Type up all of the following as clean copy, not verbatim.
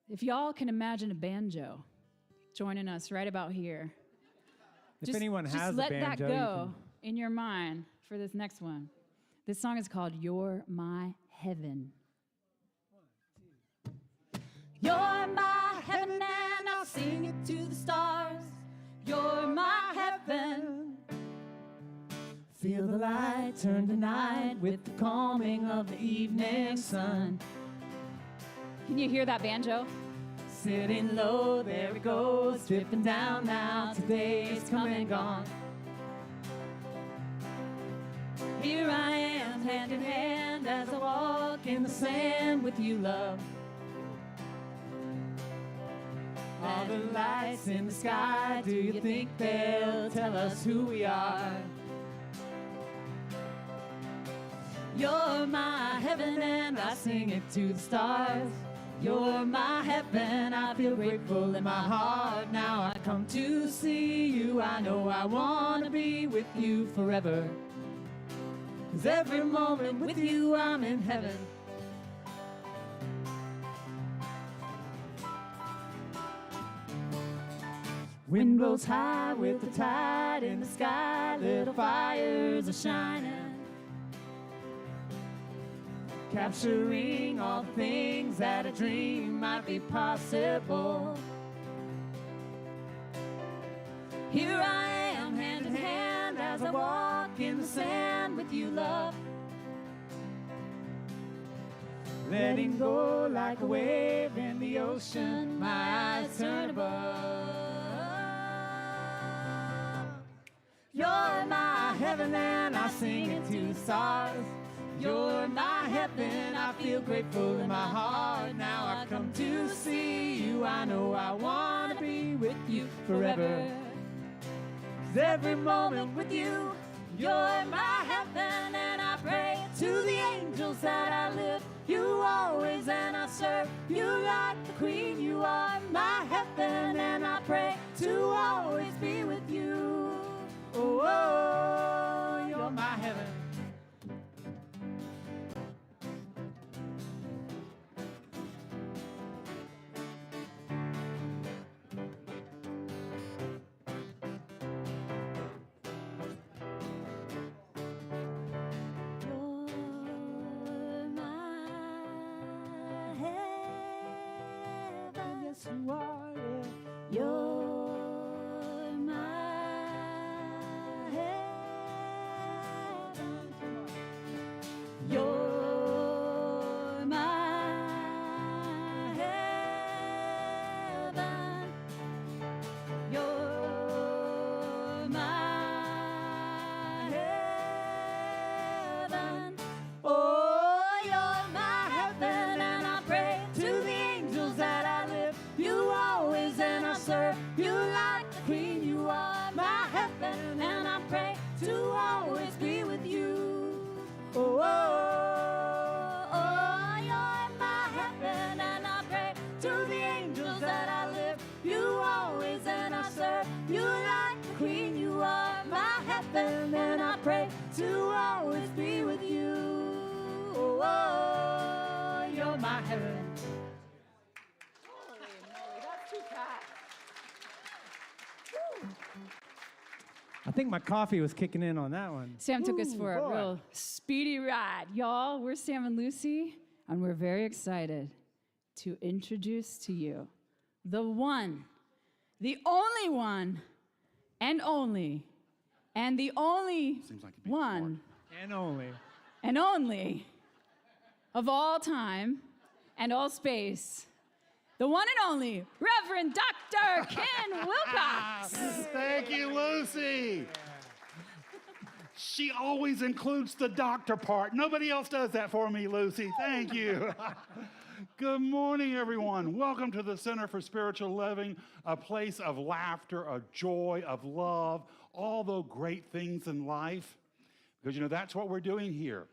If y'all can imagine a banjo joining us right about here. If anyone has a banjo, just let that go in your mind for this next one. This song is called You're My Heaven. 1, 2. You're my heaven and I'll sing it to the stars. You're my heaven. Feel the light turn to night with the calming of the evening sun. Can you hear that banjo? Sitting low, there it goes, drifting down now, today's come and gone. Here I am, hand in hand, as I walk in the sand with you, love. All the lights in the sky, do you think they'll tell us who we are? You're my heaven and I sing it to the stars. You're my heaven, I feel grateful in my heart. Now I come to see you, I know I want to be with you forever. 'Cause every moment with you I'm in heaven. Wind blows high with the tide in the sky, little fires are shining, capturing all the things that a dream might be possible. Here I am, hand in hand, as I walk in the sand with you, love. Letting go like a wave in the ocean, my eyes turn above. You're my heaven and I sing it to the stars. You're my heaven, I feel grateful in my heart. Now I come to see you, I know I want to be with you forever. 'Cause every moment with you, you're my heaven. And I pray to the angels that I lift you always and I serve you like the queen. You are my heaven and I pray to always be with you. Oh, oh, you're my heaven. You are, yeah. You're my heaven. You're my heaven. You're my heaven. Oh, you're my heaven, and I pray to the angels that I live you always and I serve you like the queen. You are my heaven and I pray to always be with you. Oh, oh, oh, you're my heaven and I pray to the angels that I live you always and I serve you like the queen. You are my heaven and I pray to always be with you. Oh, oh, you're my heaven. I think my coffee was kicking in on that one. Sam took us for a real speedy ride. Y'all, we're Sam and Lucy, and we're very excited to introduce to you the one, the only one, and only, and the only one, And only. and only of all time and all space, the one and only Reverend Dr. Ken Wilcox. Thank you, Lucy. She always includes the doctor part. Nobody else does that for me, Lucy. Thank you. Good morning, everyone. Welcome to the Center for Spiritual Living, a place of laughter, of joy, of love, all the great things in life. Because, that's what we're doing here.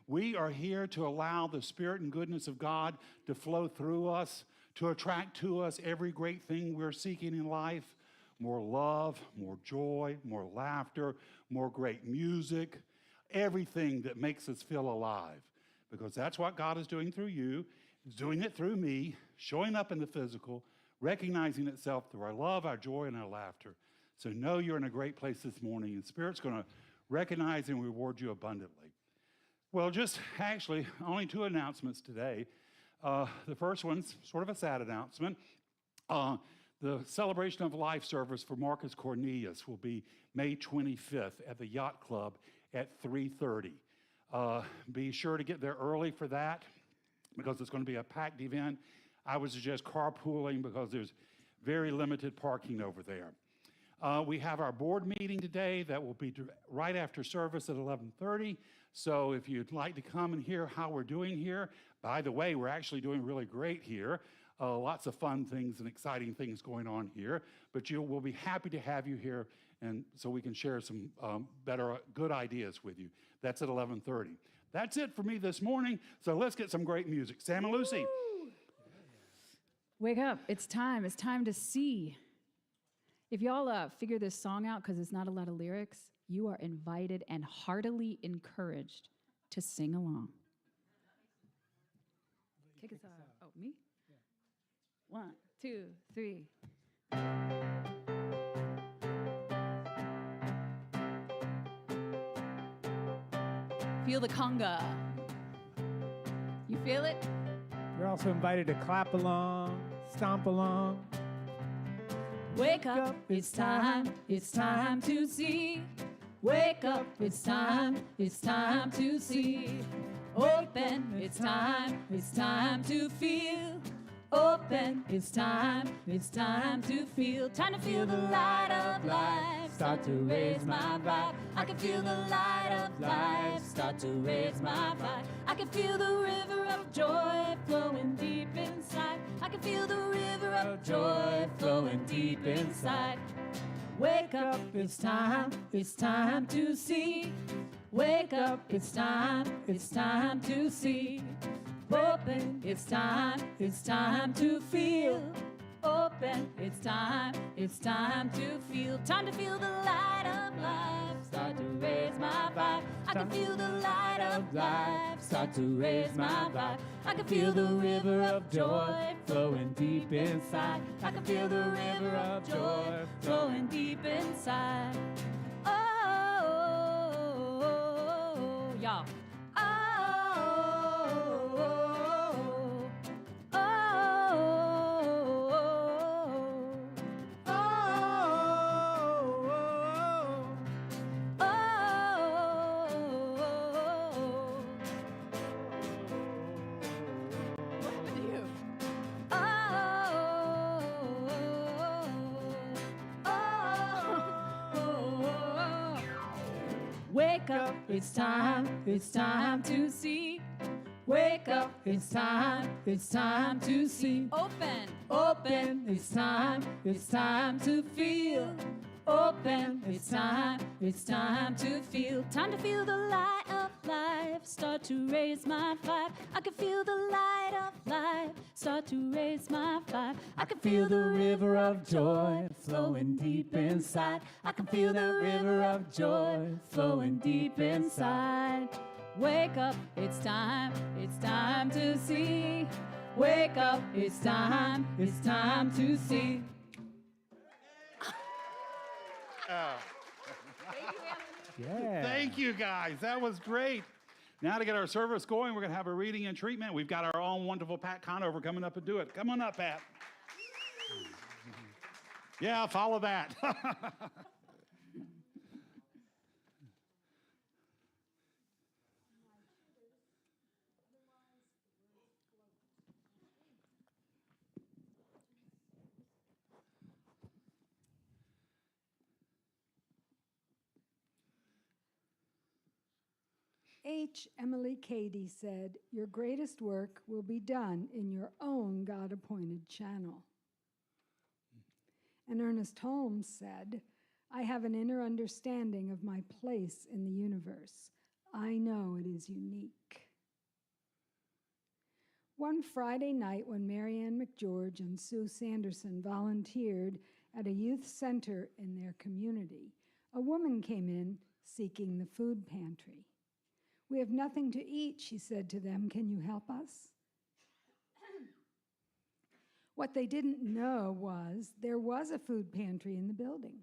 We are here to allow the Spirit and goodness of God to flow through us, to attract to us every great thing we're seeking in life. More love, more joy, more laughter, more great music, everything that makes us feel alive. Because that's what God is doing through you, It's doing it through me, showing up in the physical, recognizing itself through our love, our joy, and our laughter. So know you're in a great place this morning, and Spirit's going to recognize and reward you abundantly. Well, just actually, only 2 announcements today. The first one's sort of a sad announcement. The Celebration of Life service for Marcus Cornelius will be May 25th at the Yacht Club at 3:30. Be sure to get there early for that because it's going to be a packed event. I would suggest carpooling because there's very limited parking over there. We have our board meeting today that will be right after service at 11:30. So if you'd like to come and hear how we're doing here, by the way, we're actually doing really great here. Lots of fun things and exciting things going on here. But we'll be happy to have you here, and so we can share some good ideas with you. That's at 11:30. That's it for me this morning. So let's get some great music. Sam and Lucy. Wake up. It's time. It's time to see. If y'all figure this song out, because it's not a lot of lyrics, you are invited and heartily encouraged to sing along. Kick us off. Oh, me? Yeah. 1, 2, 3. Feel the conga. You feel it? You're also invited to clap along, stomp along. Wake up, it's time to see. Wake up, it's time to see. Open, it's time to feel. Open, it's time to feel. Time to feel the light of life start to raise my vibe. I can feel the light of life start to raise my vibe. I can feel the river of joy flowing deep inside. I can feel the river of joy flowing deep inside. Wake up, it's time to see. Wake up, it's time to see. Open, it's time to feel. Open, it's time to feel. Time to feel the light of life start to raise my vibe. I can feel the light of life start to raise my vibe. I can feel the river of joy flowing deep inside. I can feel the river of joy flowing deep inside. Oh, y'all. Wake up, it's time to see. Wake up, it's time to see. Open, it's time to feel. Open, it's time to feel. Time to feel the light of life start to raise my vibe. I can feel the light of life start to raise my vibe. I can feel the river of joy flowing deep inside. I can feel the river of joy flowing deep inside. Wake up, it's time to see. Wake up, it's time to see. Yeah. Thank you, guys. That was great. Now to get our service going, we're going to have a reading and treatment. We've got our own wonderful Pat Conover coming up to do it. Come on up, Pat. Yeah, follow that. H. Emily Cady said, "Your greatest work will be done in your own God-appointed channel." And Ernest Holmes said, "I have an inner understanding of my place in the universe. I know it is unique." One Friday night when Marianne McGeorge and Sue Sanderson volunteered at a youth center in their community, a woman came in seeking the food pantry. "We have nothing to eat," she said to them. "Can you help us?" What they didn't know was there was a food pantry in the building.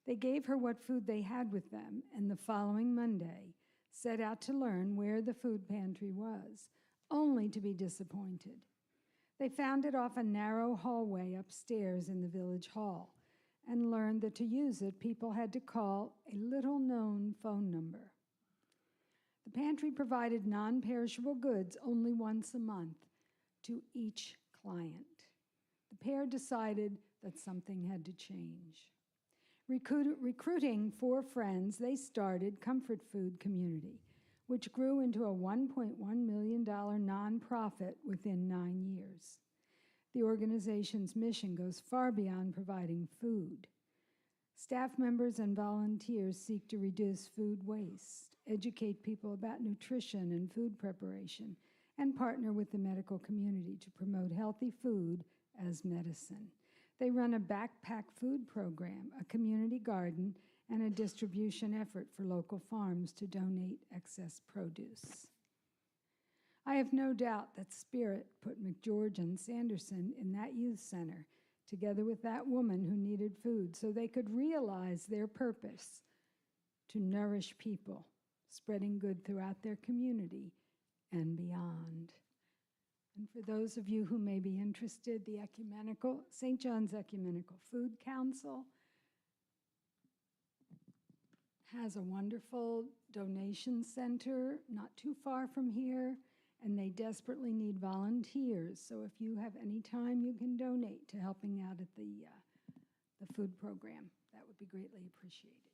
They gave her what food they had with them, and the following Monday set out to learn where the food pantry was, only to be disappointed. They found it off a narrow hallway upstairs in the village hall and learned that to use it, people had to call a little-known phone number. The pantry provided non-perishable goods only once a month to each client. The pair decided that something had to change. Recruiting 4 friends, they started Comfort Food Community, which grew into a $1.1 million nonprofit within 9 years. The organization's mission goes far beyond providing food. Staff members and volunteers seek to reduce food waste, educate people about nutrition and food preparation, and partner with the medical community to promote healthy food as medicine. They run a backpack food program, a community garden, and a distribution effort for local farms to donate excess produce. I have no doubt that Spirit put McGeorge and Sanderson in that youth center, together with that woman who needed food, so they could realize their purpose to nourish people, spreading good throughout their community and beyond. And for those of you who may be interested, the St. John's Ecumenical Food Council has a wonderful donation center not too far from here, and they desperately need volunteers. So if you have any time you can donate to helping out at the food program, that would be greatly appreciated.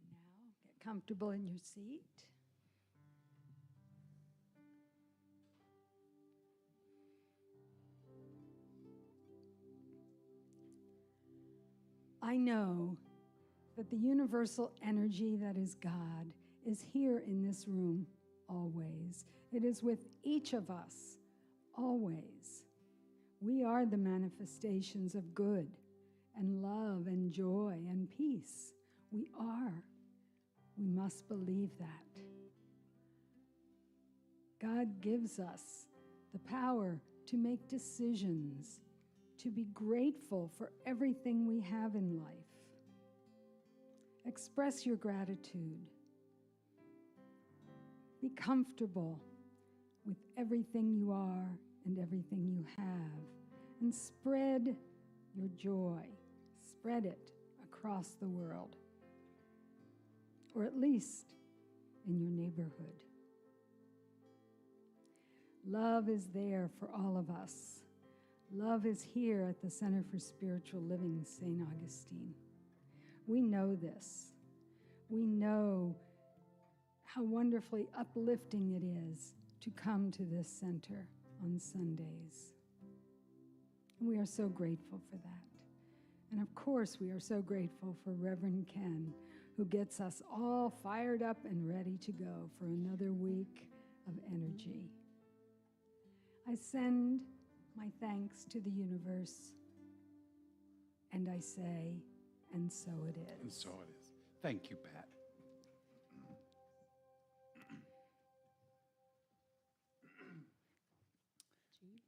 And now, get comfortable in your seat. I know that the universal energy that is God is here in this room always. It is with each of us always. We are the manifestations of good and love and joy and peace. We are. We must believe that. God gives us the power to make decisions, to be grateful for everything we have in life. Express your gratitude. Be comfortable with everything you are and everything you have, and spread your joy. Spread it across the world, or at least in your neighborhood. Love is there for all of us. Love is here at the Center for Spiritual Living, St. Augustine. We know this. We know how wonderfully uplifting it is to come to this center on Sundays. And we are so grateful for that. And of course, we are so grateful for Reverend Ken, who gets us all fired up and ready to go for another week of energy. I send my thanks to the universe, and I say, and so it is. And so it is. Thank you, Pat.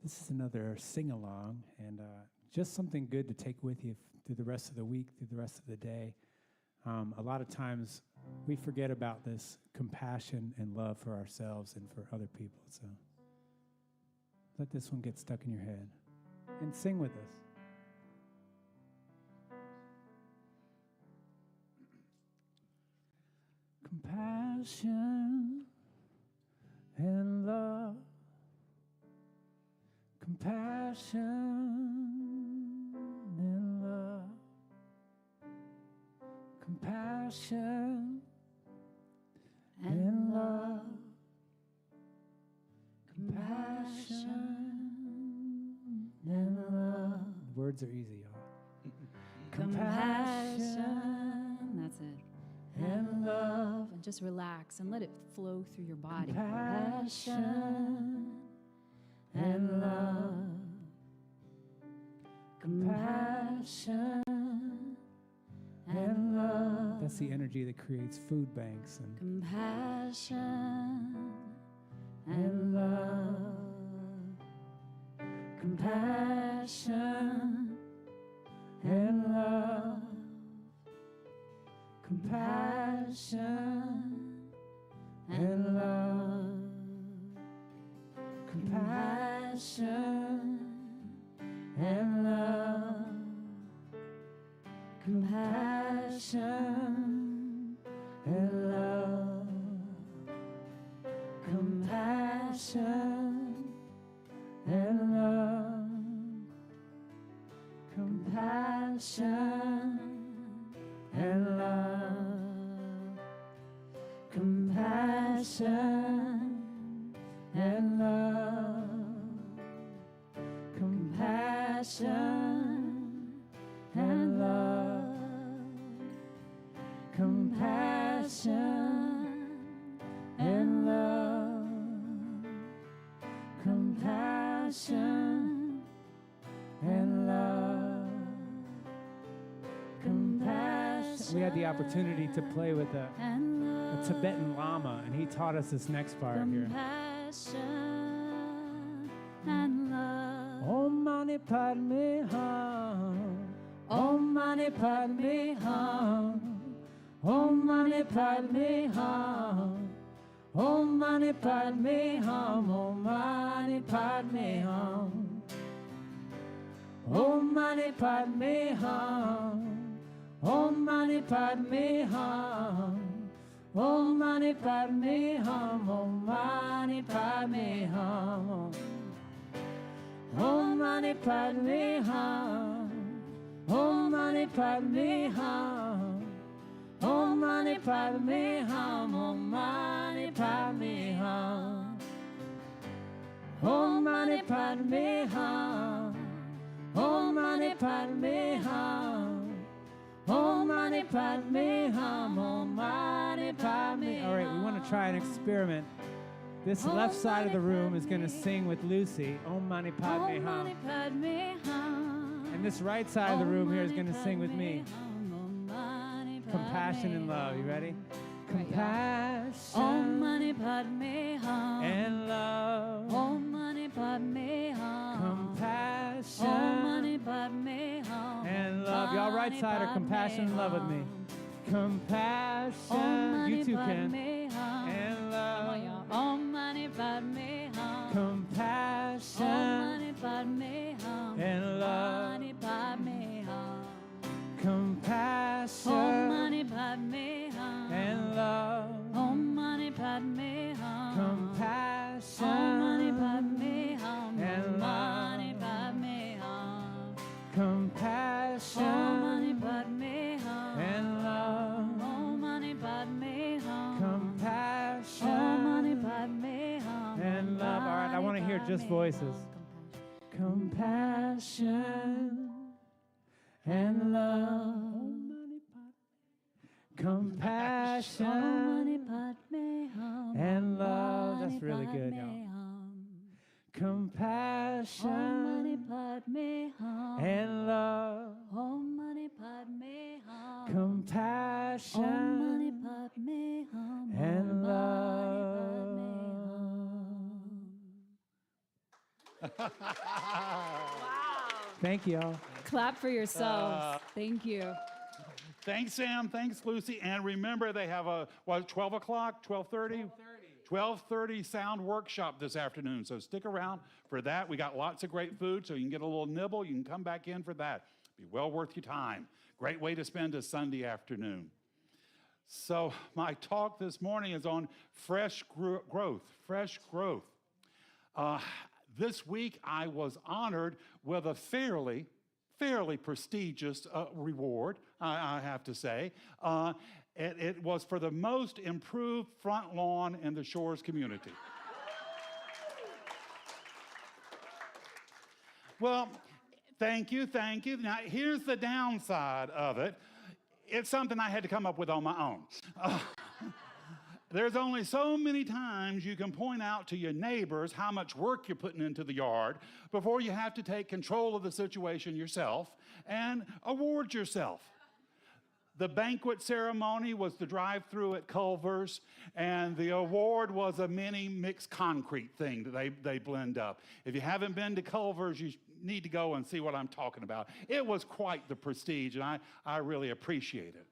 This is another sing-along, and just something good to take with you through the rest of the week, through the rest of the day. A lot of times we forget about this compassion and love for ourselves and for other people. So let this one get stuck in your head and sing with us. Compassion and love. Compassion and love. Compassion and love. Compassion and love. The words are easy, y'all. Compassion. That's it. And love. And just relax and let it flow through your body. Compassion and love. Compassion and love. That's the energy that creates food banks and Compassion and love. compassion and love, compassion and love, compassion and love, compassion and love, compassion and love, compassion and love, compassion and love, compassion and love, compassion and love, compassion and love, compassion. We had the opportunity to play with a and love, Tibetan Lama, and he taught us this next part here. compassion and love. Om Mani Padme Hum. Om Mani Padme Hum. Om Mani Padme Hum. Om Mani Padme Hum. Om Mani Padme Hum. Om Mani Padme Hum. Om Mani Padme Hum. Om Mani Padme Hum. Om Mani Padme Hum. Om Mani Padme Hum. Om Mani Padme Hum. Om Mani Padme Hum. Om Mani Padme Hum. Om Mani Padme Hum. Om Mani Padme Hum. Om Mani Padme Hum. Om Mani Padme. All right, we want to try an experiment. This left side of the room is going to sing with Lucy, Om Mani Padme Om Mani Hum. Padme Hum. And this right side of the room here is going to sing with me, Om Mani Compassion and Love. You ready? Compassion Om Mani Padme Hum. and love. Om Mani Padme Hum. Compassion Om Mani Padme Hum. and love. Y'all right side are compassion and love with me. Compassion, you too can. And love. Om Mani Padme Hum. Compassion Om Mani Padme Hum. and love. Mani Padme Hum. Compassion Om Mani Padme Hum. and love. Om Mani Padme Hum. Compassion Om Mani Padme Hum. and Om love. Mani Padme Hum. Compassion Om Mani Padme Hum. and love. Om Mani Padme Hum. Compassion Om Mani Padme Hum. and love. All right, I want to hear just voices. Compassion and love. Compassion Om Mani Padme Hum. and love. That's Mani really good, Padme y'all. Hum. Om Compassion Mani Padme Hum. and love. Om Mani Padme Hum. Compassion Om Mani Padme Hum. and Om Mani love. Padme Hum. Thank you all. Clap for yourselves. Thank you. Thanks, Sam. Thanks, Lucy. And remember, they have a, 12 o'clock, 12:30? 12:30 sound workshop this afternoon. So stick around for that. We got lots of great food, so you can get a little nibble. You can come back in for that. Be well worth your time. Great way to spend a Sunday afternoon. So my talk this morning is on fresh growth. Fresh growth. This week, I was honored with a fairly prestigious reward, I have to say. It was for the most improved front lawn in the Shores community. Well, thank you. Now, here's the downside of it. It's something I had to come up with on my own. There's only so many times you can point out to your neighbors how much work you're putting into the yard before you have to take control of the situation yourself and award yourself. The banquet ceremony was the drive-through at Culver's, and the award was a mini mixed concrete thing that they blend up. If you haven't been to Culver's, you need to go and see what I'm talking about. It was quite the prestige, and I really appreciate it.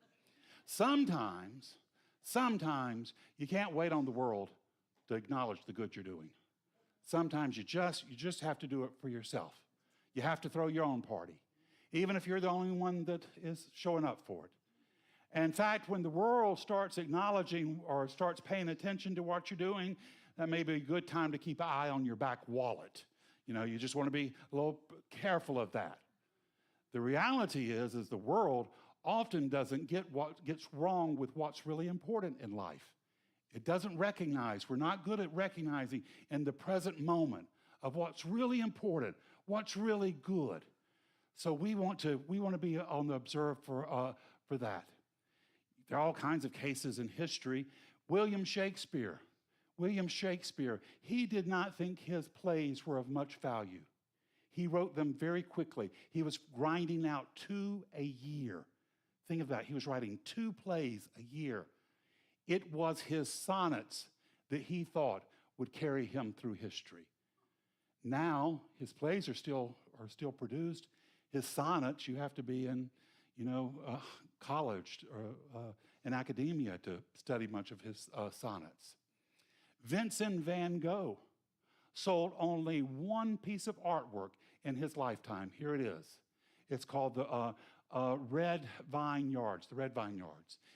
Sometimes you can't wait on the world to acknowledge the good you're doing. Sometimes you just have to do it for yourself. You have to throw your own party, even if you're the only one that is showing up for it. And in fact, when the world starts acknowledging or starts paying attention to what you're doing, that may be a good time to keep an eye on your back wallet. You know, you just want to be a little careful of that. The reality is the world often doesn't get what gets wrong with what's really important in life. It doesn't recognize, we're not good at recognizing in the present moment of what's really important, what's really good. So we want to be on the observe for that. There are all kinds of cases in history. William Shakespeare, he did not think his plays were of much value. He wrote them very quickly. He was grinding out 2 a year. Think of that. He was writing 2 plays a year. It was his sonnets that he thought would carry him through history. Now, his plays are still produced. His sonnets, you have to be in, college or in academia to study much of his sonnets. Vincent van Gogh sold only 1 piece of artwork in his lifetime. Here it is. It's called the Red Vine Yards.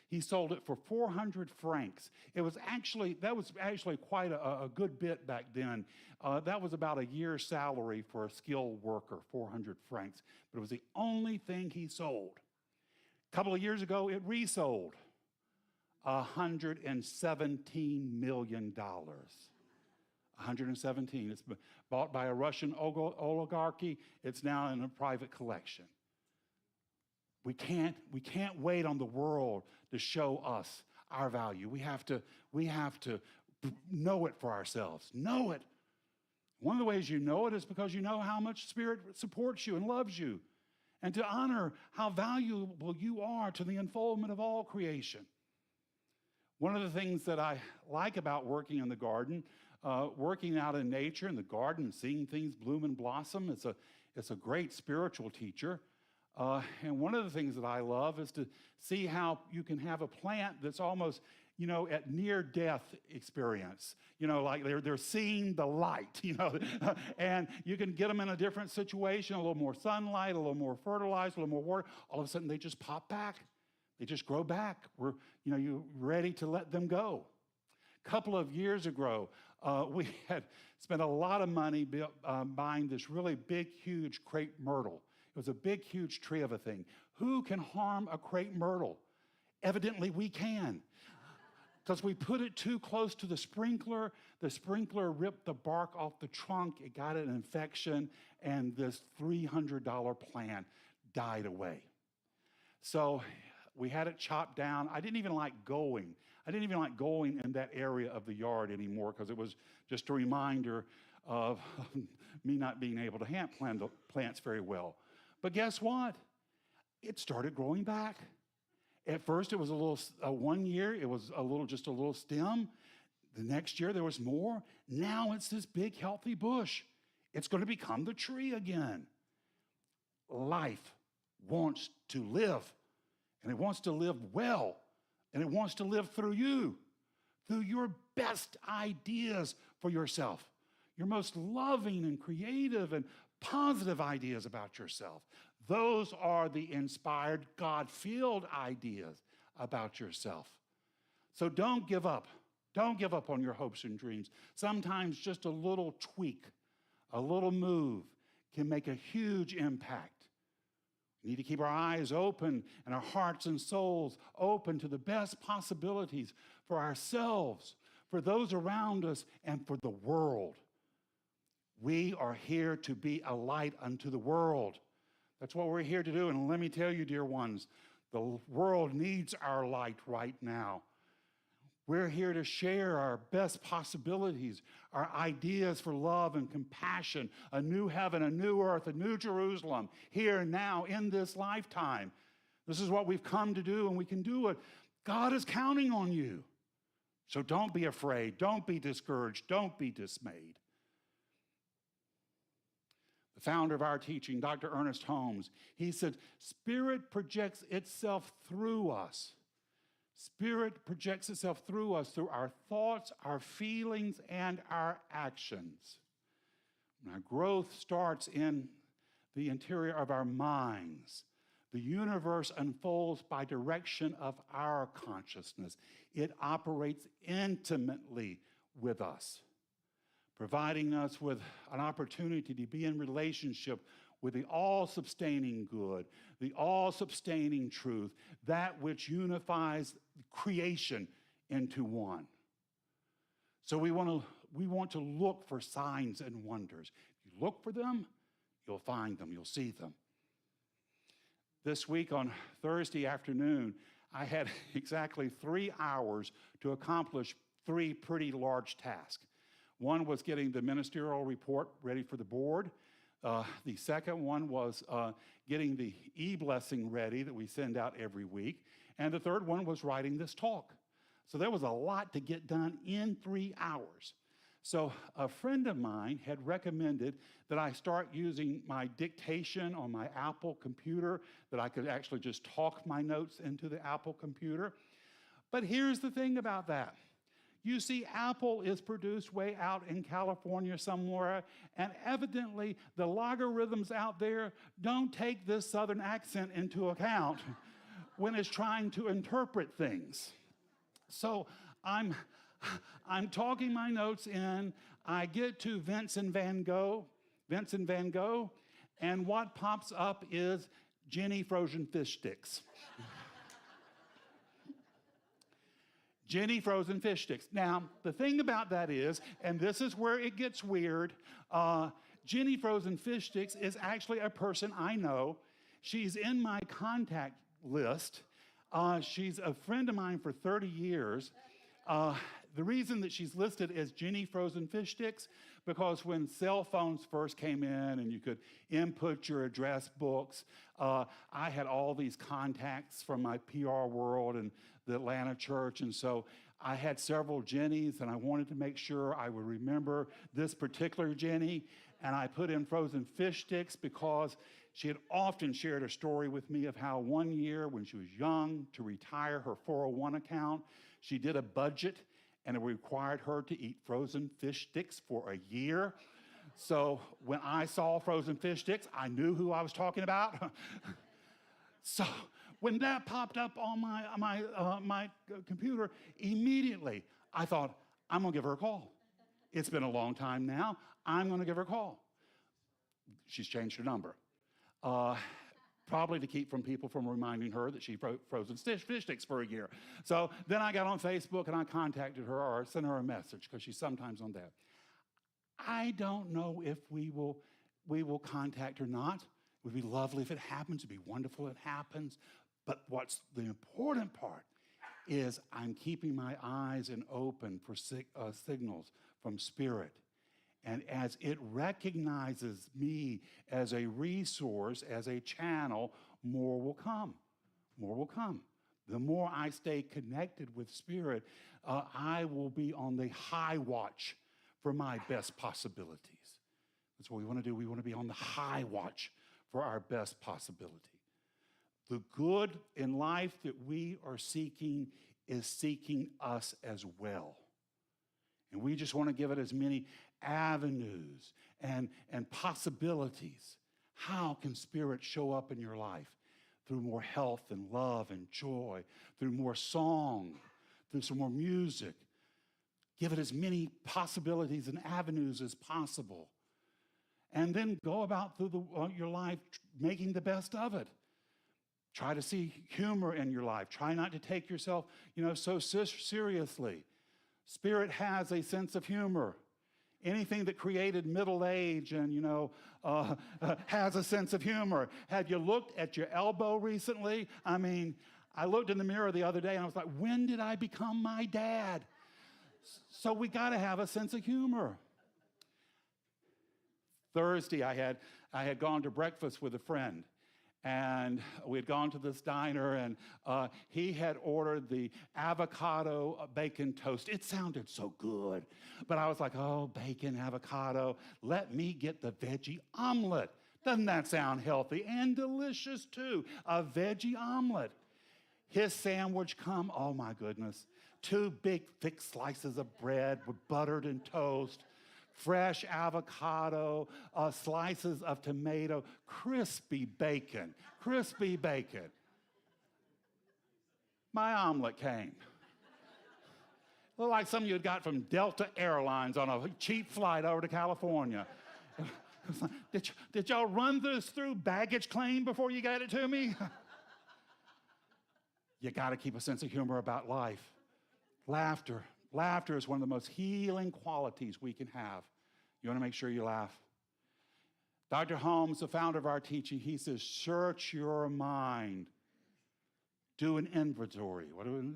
He sold it for 400 francs. That was actually quite a good bit back then. That was about a year's salary for a skilled worker, 400 francs. But it was the only thing he sold. A couple of years ago, it resold $117 million. 117. It's bought by a Russian oligarchy. It's now in a private collection. We can't wait on the world to show us our value. We have to know it for ourselves. Know it. One of the ways you know it is because you know how much Spirit supports you and loves you, and to honor how valuable you are to the unfoldment of all creation. One of the things that I like about working in the garden, working out in nature in the garden, seeing things bloom and blossom, it's a great spiritual teacher. And one of the things that I love is to see how you can have a plant that's almost, at near-death experience. Like they're seeing the light, and you can get them in a different situation, a little more sunlight, a little more fertilizer, a little more water. All of a sudden, they just pop back. They just grow back. You're ready to let them go. A couple of years ago, we had spent a lot of money buying this really big, huge crepe myrtle. It was a big, huge tree of a thing. Who can harm a crepe myrtle? Evidently, we can. Because we put it too close to the sprinkler ripped the bark off the trunk, it got an infection, and this $300 plant died away. So we had it chopped down. I didn't even like going in that area of the yard anymore because it was just a reminder of me not being able to plant the plants very well. But guess what? It started growing back. At first, it was one year, it was just a little stem. The next year, there was more. Now it's this big, healthy bush. It's going to become the tree again. Life wants to live, and it wants to live well, and it wants to live through you, through your best ideas for yourself, your most loving and creative and positive ideas about yourself. Those are the inspired, God-filled ideas about yourself. So don't give up. Don't give up on your hopes and dreams. Sometimes just a little tweak, a little move can make a huge impact. We need to keep our eyes open and our hearts and souls open to the best possibilities for ourselves, for those around us, and for the world. We are here to be a light unto the world. That's what we're here to do. And let me tell you, dear ones, the world needs our light right now. We're here to share our best possibilities, our ideas for love and compassion, a new heaven, a new earth, a new Jerusalem, here and now in this lifetime. This is what we've come to do, and we can do it. God is counting on you. So don't be afraid. Don't be discouraged. Don't be dismayed. The founder of our teaching, Dr. Ernest Holmes, he said, Spirit projects itself through us. Spirit projects itself through us, through our thoughts, our feelings, and our actions. Our growth starts in the interior of our minds. The universe unfolds by direction of our consciousness. It operates intimately with us, providing us with an opportunity to be in relationship with the all-sustaining good, the all-sustaining truth, that which unifies creation into one. So we want to look for signs and wonders. If you look for them, you'll find them, you'll see them. This week on Thursday afternoon, I had exactly 3 hours to accomplish 3 pretty large tasks. One was getting the ministerial report ready for the board. The second one was getting the e-blessing ready that we send out every week. And the third one was writing this talk. So there was a lot to get done in 3 hours. So a friend of mine had recommended that I start using my dictation on my Apple computer, that I could actually just talk my notes into the Apple computer. But here's the thing about that. You see, Apple is produced way out in California somewhere, and evidently the logarithms out there don't take this Southern accent into account when it's trying to interpret things. So I'm talking my notes in, I get to Vincent van Gogh, and what pops up is Jenny frozen fish sticks. Jenny frozen fish sticks. Now, the thing about that is, and this is where it gets weird, Jenny frozen fish sticks is actually a person I know. She's in my contact list. She's a friend of mine for 30 years. The reason that she's listed as Jenny frozen fish sticks, because when cell phones first came in and you could input your address books, I had all these contacts from my PR world and the Atlanta church, and so I had several Jennies, and I wanted to make sure I would remember this particular Jenny, and I put in frozen fish sticks because she had often shared a story with me of how one year when she was young to retire her 401 account, she did a budget, and it required her to eat frozen fish sticks for a year. So when I saw frozen fish sticks, I knew who I was talking about. So when that popped up on my computer, immediately I thought, I'm going to give her a call. It's been a long time now. I'm going to give her a call. She's changed her number. Probably to keep people from reminding her that she frozen fish sticks for a year. So then I got on Facebook and I contacted her or sent her a message because she's sometimes on that. I don't know if we will contact her or not. It would be lovely if it happens. It would be wonderful if it happens. But what's the important part is I'm keeping my eyes open for signals from Spirit. And as it recognizes me as a resource, as a channel, more will come. More will come. The more I stay connected with Spirit, I will be on the high watch for my best possibilities. That's what we want to do. We want to be on the high watch for our best possibility. The good in life that we are seeking is seeking us as well. And we just want to give it as many avenues and possibilities. How can Spirit show up in your life? Through more health and love and joy, through more song, through some more music. Give it as many possibilities and avenues as possible. And then go about through your life making the best of it. Try to see humor in your life. Try not to take yourself, so seriously. Spirit has a sense of humor. Anything that created middle age and, has a sense of humor. Have you looked at your elbow recently? I mean, I looked in the mirror the other day and I was like, when did I become my dad? So we got to have a sense of humor. Thursday, I had gone to breakfast with a friend. And we had gone to this diner, and he had ordered the avocado bacon toast. It sounded so good. But I was like, oh, bacon, avocado. Let me get the veggie omelet. Doesn't that sound healthy and delicious, too? A veggie omelet. His sandwich come, oh, my goodness. 2 big, thick slices of bread with buttered and toast. Fresh avocado, slices of tomato, crispy bacon. My omelet came. Looked like something you had got from Delta Airlines on a cheap flight over to California. Did y'all run this through baggage claim before you got it to me? You got to keep a sense of humor about life. Laughter is one of the most healing qualities we can have. You want to make sure you laugh. Dr. Holmes, the founder of our teaching, he says, search your mind. Do an inventory.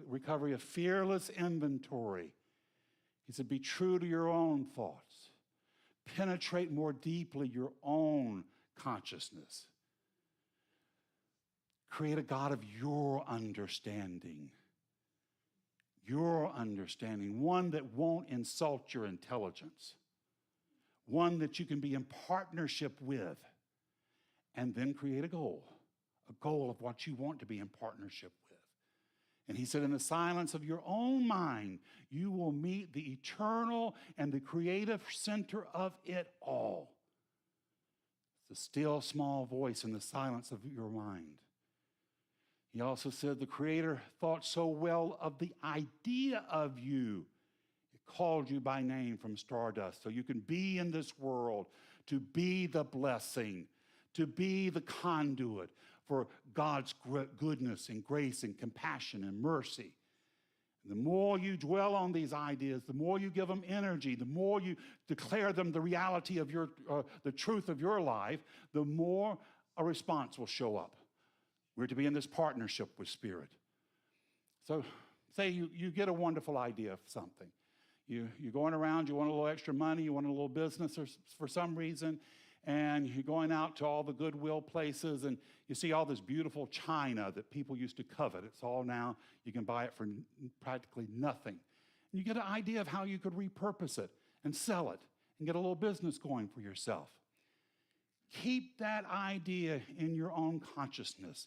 Recovery, a fearless inventory. He said, be true to your own thoughts. Penetrate more deeply your own consciousness. Create a God of your understanding. Your understanding, one that won't insult your intelligence, one that you can be in partnership with, and then create a goal of what you want to be in partnership with. And he said, in the silence of your own mind, you will meet the eternal and the creative center of it all. It's a still small voice in the silence of your mind. He also said the Creator thought so well of the idea of you. It called you by name from stardust so you can be in this world, to be the blessing, to be the conduit for God's goodness and grace and compassion and mercy. And the more you dwell on these ideas, the more you give them energy, the more you declare them the reality of the truth of your life, the more a response will show up. We're to be in this partnership with Spirit. So say you get a wonderful idea of something. You're going around, you want a little extra money, you want a little business for some reason, and you're going out to all the Goodwill places, and you see all this beautiful china that people used to covet. It's all now, you can buy it for practically nothing. And you get an idea of how you could repurpose it and sell it and get a little business going for yourself. Keep that idea in your own consciousness.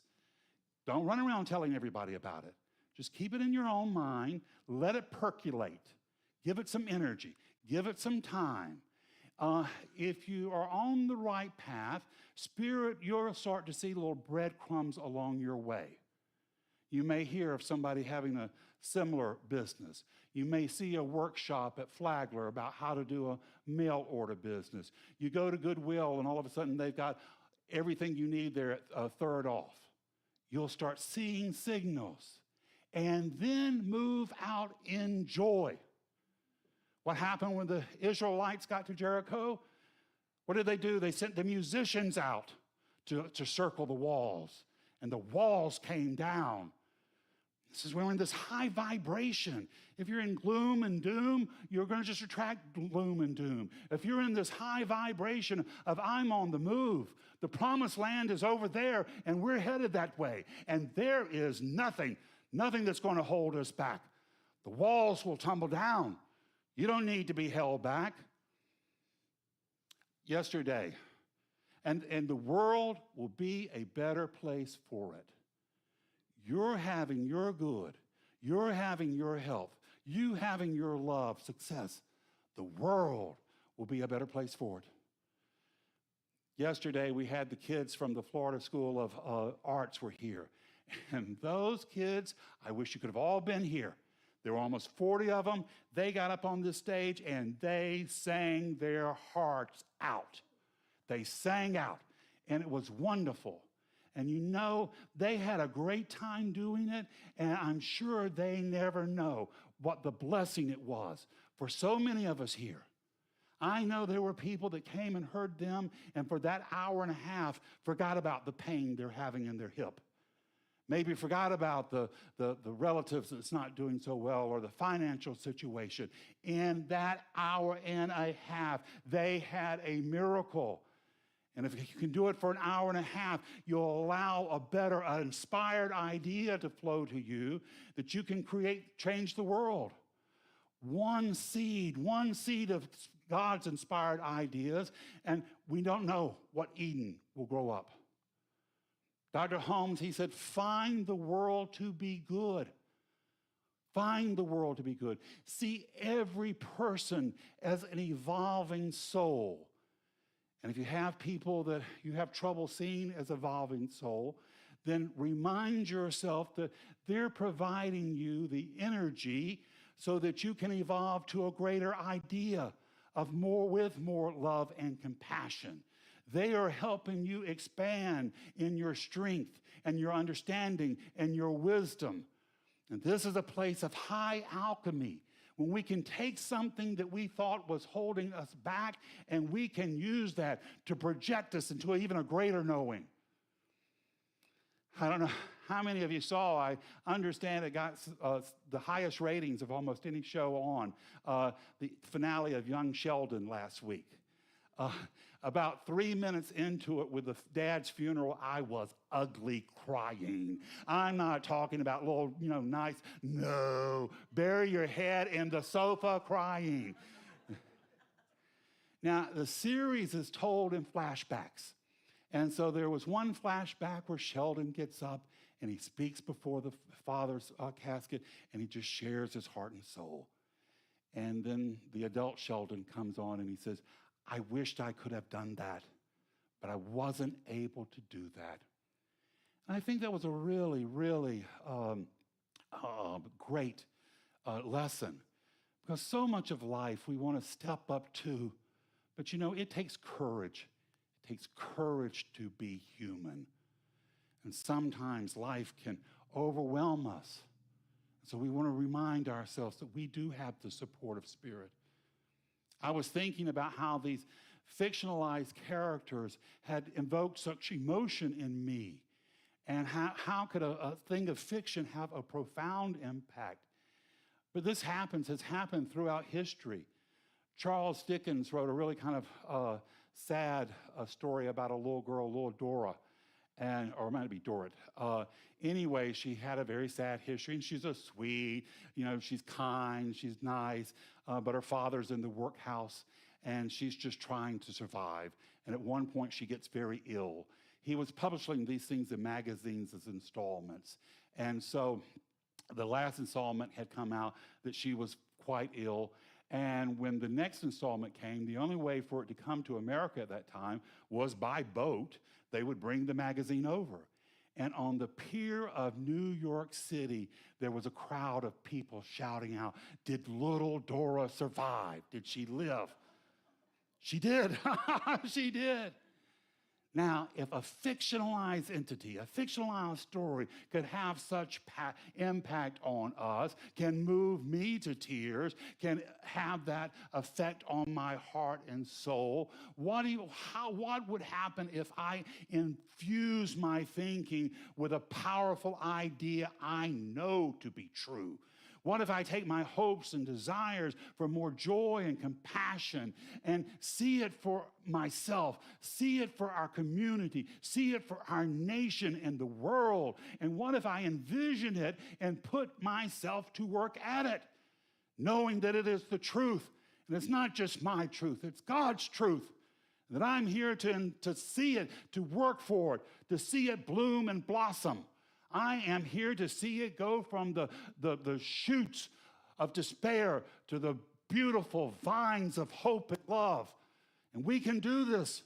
Don't run around telling everybody about it. Just keep it in your own mind. Let it percolate. Give it some energy. Give it some time. If you are on the right path, Spirit, you'll start to see little breadcrumbs along your way. You may hear of somebody having a similar business. You may see a workshop at Flagler about how to do a mail order business. You go to Goodwill, and all of a sudden they've got everything you need there at a third off. You'll start seeing signals and then move out in joy. What happened when the Israelites got to Jericho? What did they do? They sent the musicians out to circle the walls, and the walls came down. This is when we're in this high vibration. If you're in gloom and doom, you're going to just attract gloom and doom. If you're in this high vibration of I'm on the move, the promised land is over there, and we're headed that way. And there is nothing that's going to hold us back. The walls will tumble down. You don't need to be held back. Yesterday, and the world will be a better place for it. You're having your good. You're having your health. You having your love, success. The world will be a better place for it. Yesterday, we had the kids from the Florida School of Arts were here. And those kids, I wish you could have all been here. There were almost 40 of them. They got up on this stage and they sang their hearts out. They sang out, and it was wonderful. And you know, they had a great time doing it, and I'm sure they never know what the blessing it was for so many of us here. I know there were people that came and heard them, and for that hour and a half, forgot about the pain they're having in their hip. Maybe forgot about the relatives that's not doing so well, or the financial situation. In that hour and a half, they had a miracle. And if you can do it for an hour and a half, you'll allow a better, inspired idea to flow to you that you can change the world. One seed of God's inspired ideas, and we don't know what Eden will grow up. Dr. Holmes, he said, find the world to be good. Find the world to be good. See every person as an evolving soul. And if you have people that you have trouble seeing as evolving soul, then remind yourself that they're providing you the energy so that you can evolve to a greater idea of more love and compassion. They are helping you expand in your strength and your understanding and your wisdom. And this is a place of high alchemy, when we can take something that we thought was holding us back and we can use that to project us into even a greater knowing. I don't know how many of you saw, I understand it got the highest ratings of almost any show on, the finale of Young Sheldon last week. About 3 minutes into it with the dad's funeral, I was ugly crying. I'm not talking about little, nice, no, bury your head in the sofa crying. Now, the series is told in flashbacks. And so there was one flashback where Sheldon gets up and he speaks before the father's casket, and he just shares his heart and soul. And then the adult Sheldon comes on and he says, I wished I could have done that, but I wasn't able to do that. And I think that was a really, really great lesson, because so much of life we want to step up to, but it takes courage. It takes courage to be human. And sometimes life can overwhelm us. So we want to remind ourselves that we do have the support of Spirit. I was thinking about how these fictionalized characters had invoked such emotion in me, and how could a thing of fiction have a profound impact. But this has happened throughout history. Charles Dickens wrote a really kind of sad story about a little girl, little Dora, or it might be Dorrit. Anyway, she had a very sad history, and she's a sweet, she's kind, she's nice, but her father's in the workhouse, and she's just trying to survive. And at one point, she gets very ill. He was publishing these things in magazines as installments. And so the last installment had come out that she was quite ill. And when the next installment came, the only way for it to come to America at that time was by boat. They would bring the magazine over. And on the pier of New York City, there was a crowd of people shouting out, did little Dora survive? Did she live? She did. She did. Now, if a fictionalized entity, a fictionalized story could have such impact on us, can move me to tears, can have that effect on my heart and soul, what would happen if I infuse my thinking with a powerful idea I know to be true? What if I take my hopes and desires for more joy and compassion and see it for myself, see it for our community, see it for our nation and the world? And what if I envision it and put myself to work at it, knowing that it is the truth? And it's not just my truth, it's God's truth. That I'm here to see it, to work for it, to see it bloom and blossom. I am here to see it go from the shoots of despair to the beautiful vines of hope and love. And we can do this.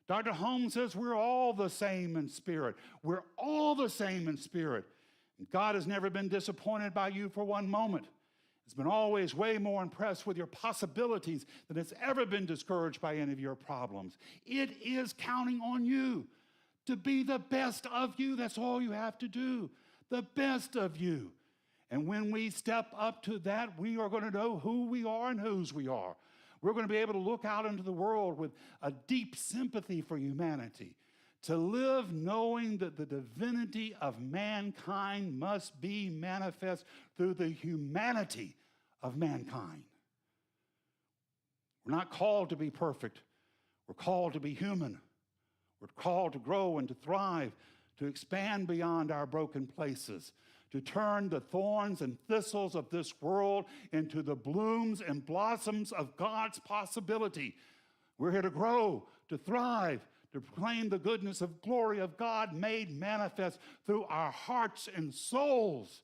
Dr. Holmes says we're all the same in spirit. We're all the same in spirit. And God has never been disappointed by you for one moment. He's been always way more impressed with your possibilities than it's ever been discouraged by any of your problems. It is counting on you to be the best of you. That's all you have to do. The best of you. And when we step up to that, we are going to know who we are and whose we are. We're going to be able to look out into the world with a deep sympathy for humanity, to live knowing that the divinity of mankind must be manifest through the humanity of mankind. We're not called to be perfect. We're called to be human. We're called to grow and to thrive, to expand beyond our broken places, to turn the thorns and thistles of this world into the blooms and blossoms of God's possibility. We're here to grow, to thrive, to proclaim the goodness of glory of God made manifest through our hearts and souls.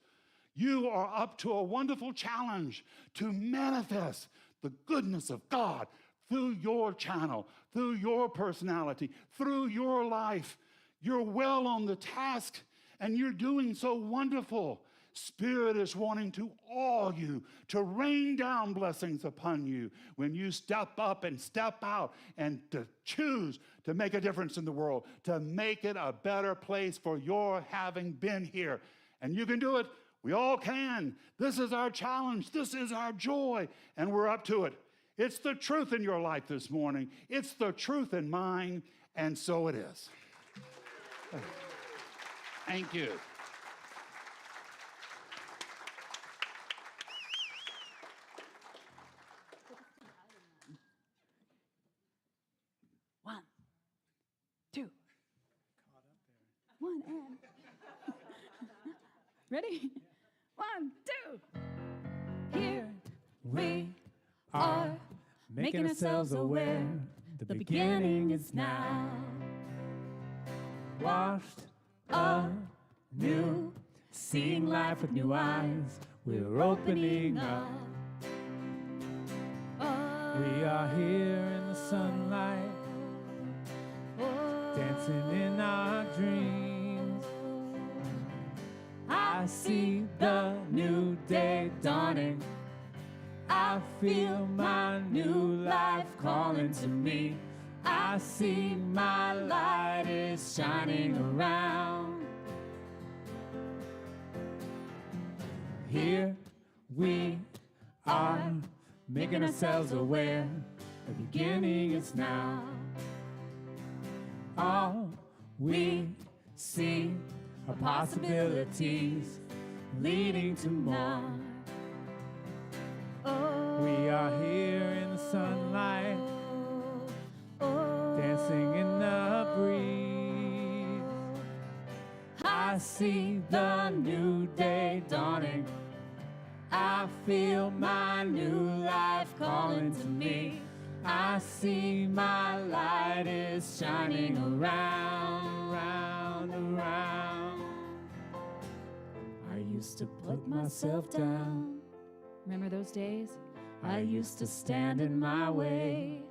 You are up to a wonderful challenge to manifest the goodness of God through your channel, through your personality, through your life. You're well on the task, and you're doing so wonderful. Spirit is wanting to awe you, to rain down blessings upon you when you step up and step out and to choose to make a difference in the world, to make it a better place for your having been here. And you can do it. We all can. This is our challenge. This is our joy, and we're up to it. It's the truth in your life this morning. It's the truth in mine, and so it is. Thank you. One, two. One and. Ready? 1, 2. Here we are, making ourselves aware. The beginning is now. Washed anew, seeing life with new eyes. We're opening up. We are here in the sunlight, dancing in our dreams. I see the new day dawning. I feel my new life calling to me. I see my light is shining around. Here we are, making ourselves aware. The beginning is now. All we see are possibilities leading to more. We are here in the sunlight, dancing in the breeze. I see the new day dawning. I feel my new life calling to me. I see my light is shining around, around, around. I used to put myself down. Remember those days? I used to stand in my way.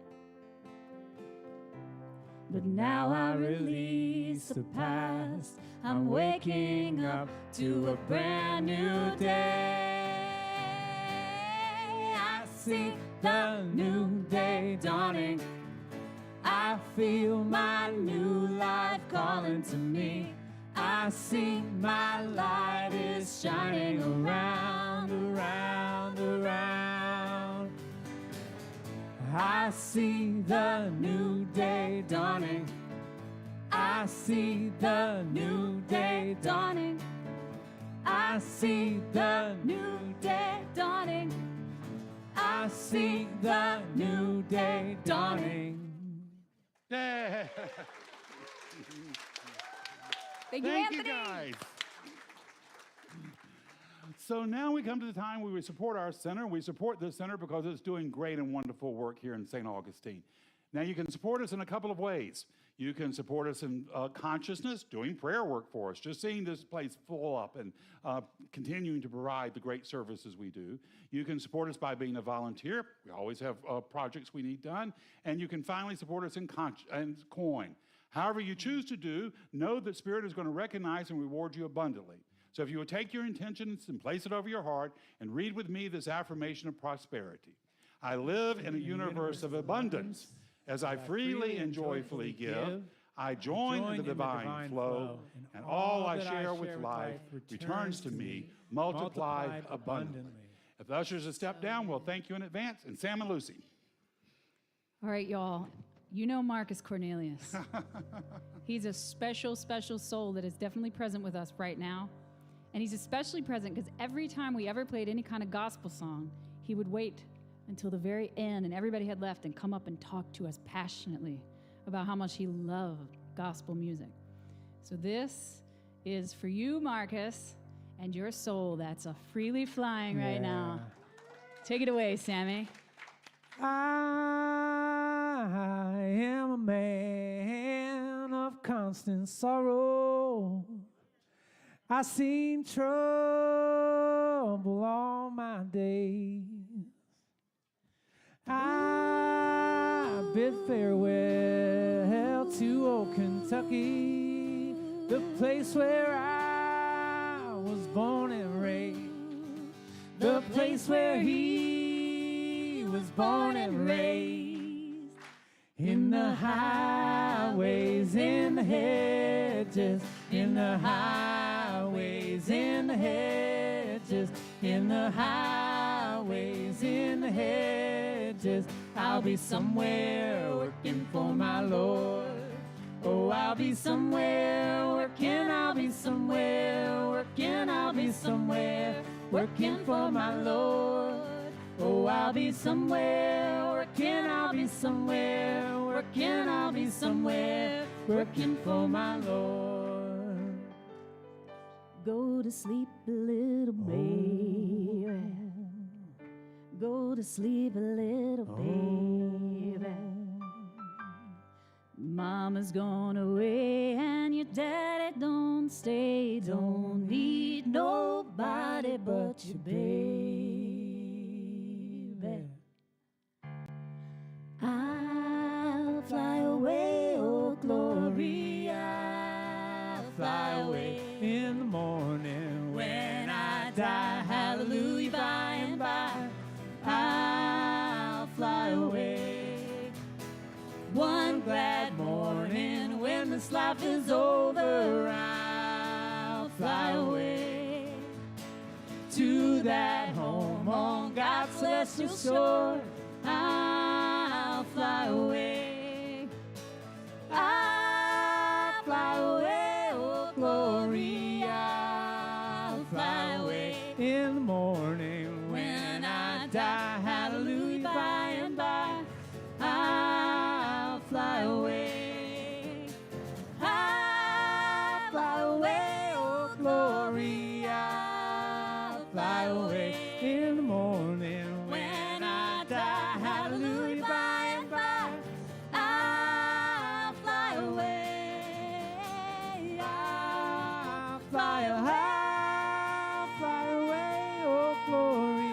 But now I release the past. I'm waking up to a brand new day. I see the new day dawning. I feel my new life calling to me. I see my light is shining around, around, around. I see the new day dawning. I see the new day dawning. I see the new day dawning. I see the new day dawning. Yeah. Thank you, Thank you, Anthony. guys. So now we come to the time where we support our center. We support this center because it's doing great and wonderful work here in St. Augustine. Now you can support us in a couple of ways. You can support us in consciousness, doing prayer work for us, just seeing this place full up and continuing to provide the great services we do. You can support us by being a volunteer. We always have projects we need done. And you can finally support us in coin. However you choose to do, know that Spirit is going to recognize and reward you abundantly. So if you would take your intentions and place it over your heart and read with me this affirmation of prosperity. I live in a universe of abundance. As I freely and joyfully give, I join in the divine flow, and all I share with life returns to me multiplied abundantly. If the ushers have stepped down, we'll thank you in advance. And Sam and Lucy. All right, y'all. You know Marcus Cornelius. He's a special, special soul that is definitely present with us right now. And he's especially present because every time we ever played any kind of gospel song, he would wait until the very end and everybody had left and come up and talk to us passionately about how much he loved gospel music. So this is for you, Marcus, and your soul that's freely flying right now. Take it away, Sammy. I am a man of constant sorrow. I've seen trouble all my days. I bid farewell to old Kentucky, the place where I was born and raised, the place where he was born and raised. In the highways, in the hedges, in the highways, in the hedges, in the highways, in the hedges. I'll be somewhere working for my Lord. Oh, I'll be somewhere working, I'll be somewhere working, I'll be somewhere working for my Lord. Oh, I'll be somewhere working, I'll be somewhere working, I'll be somewhere working for my Lord. Go to sleep, little baby. Go to sleep, little baby. Mama's gone away and your daddy don't stay. Don't need nobody but your baby. I'll fly away, oh glory. I'll fly away In the morning when I die. Hallelujah, by and by. I'll fly away. One glad morning when this life is over, I'll fly away to that home on God's celestial shore. I'll fly away. I'll fly away, oh glory. I'll fly away in the morning when I die. Hallelujah, by and by. I'll fly away. I'll fly away, oh glory. I'll fly away in the morning when I die. Hallelujah, by and by. I'll fly away. I'll fly away. I'll fly away, oh glory.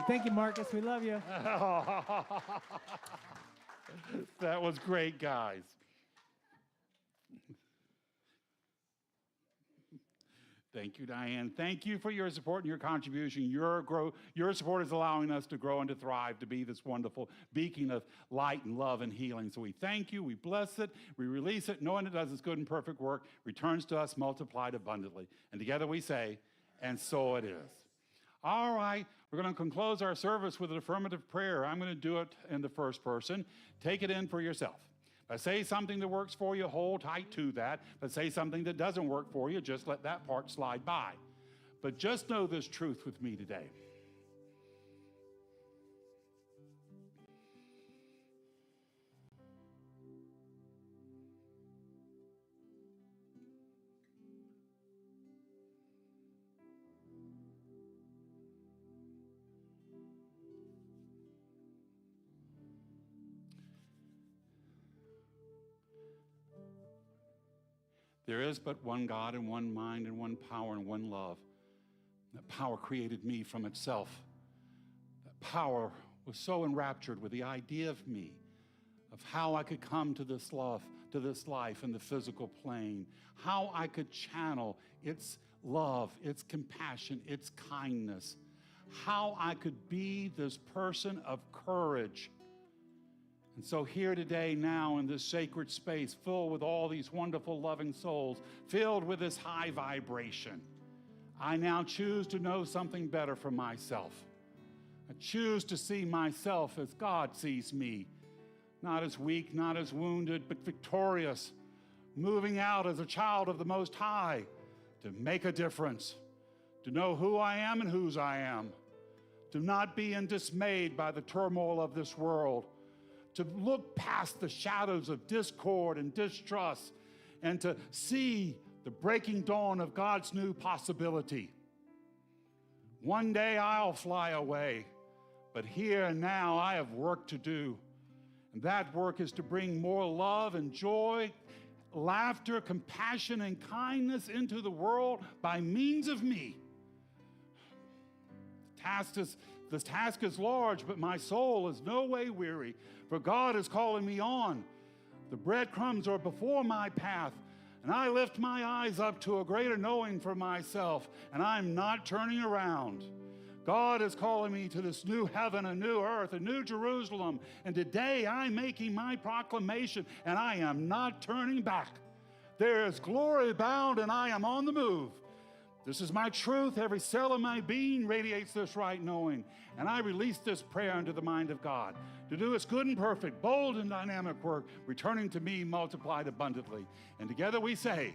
Thank you, Marcus. We love you. That was great, guys. Thank you, Diane. Thank you for your support and your contribution. Your support is allowing us to grow and to thrive, to be this wonderful beacon of light and love and healing. So we thank you, we bless it, we release it, knowing it does its good and perfect work, returns to us multiplied abundantly. And together we say, and so it is. All right, we're going to close our service with an affirmative prayer. I'm going to do it in the first person. Take it in for yourself. If I say something that works for you, hold tight to that. If I say something that doesn't work for you, just let that part slide by. But just know this truth with me today. There is but one God and one mind and one power and one love. That power created me from itself. That power was so enraptured with the idea of me, of how I could come to this love, to this life in the physical plane, how I could channel its love, its compassion, its kindness, how I could be this person of courage. And so here today, now in this sacred space, filled with all these wonderful, loving souls, filled with this high vibration, I now choose to know something better for myself. I choose to see myself as God sees me, not as weak, not as wounded, but victorious, moving out as a child of the Most High to make a difference, to know who I am and whose I am, to not be dismayed by the turmoil of this world, to look past the shadows of discord and distrust, and to see the breaking dawn of God's new possibility. One day I'll fly away, but here and now I have work to do. And that work is to bring more love and joy, laughter, compassion, and kindness into the world by means of me. The task is large, but my soul is no way weary, for God is calling me on. The breadcrumbs are before my path, and I lift my eyes up to a greater knowing for myself, and I'm not turning around. God is calling me to this new heaven, a new earth, a new Jerusalem, and today I'm making my proclamation, and I am not turning back. There is glory bound, and I am on the move. This is my truth. Every cell of my being radiates this right knowing. And I release this prayer into the mind of God to do its good and perfect, bold and dynamic work, returning to me multiplied abundantly. And together we say,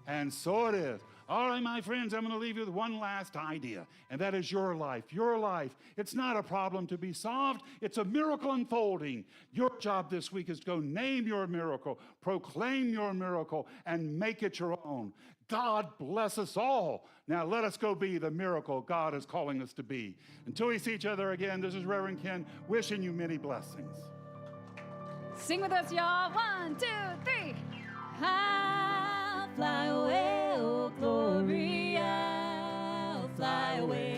and so it is. All right, my friends, I'm going to leave you with one last idea, and that is your life. Your life. It's not a problem to be solved. It's a miracle unfolding. Your job this week is to go name your miracle, proclaim your miracle, and make it your own. God bless us all. Now let us go be the miracle God is calling us to be. Until we see each other again, this is Reverend Ken wishing you many blessings. Sing with us, y'all. 1, 2, 3. I'll fly away, oh glory, I'll fly away.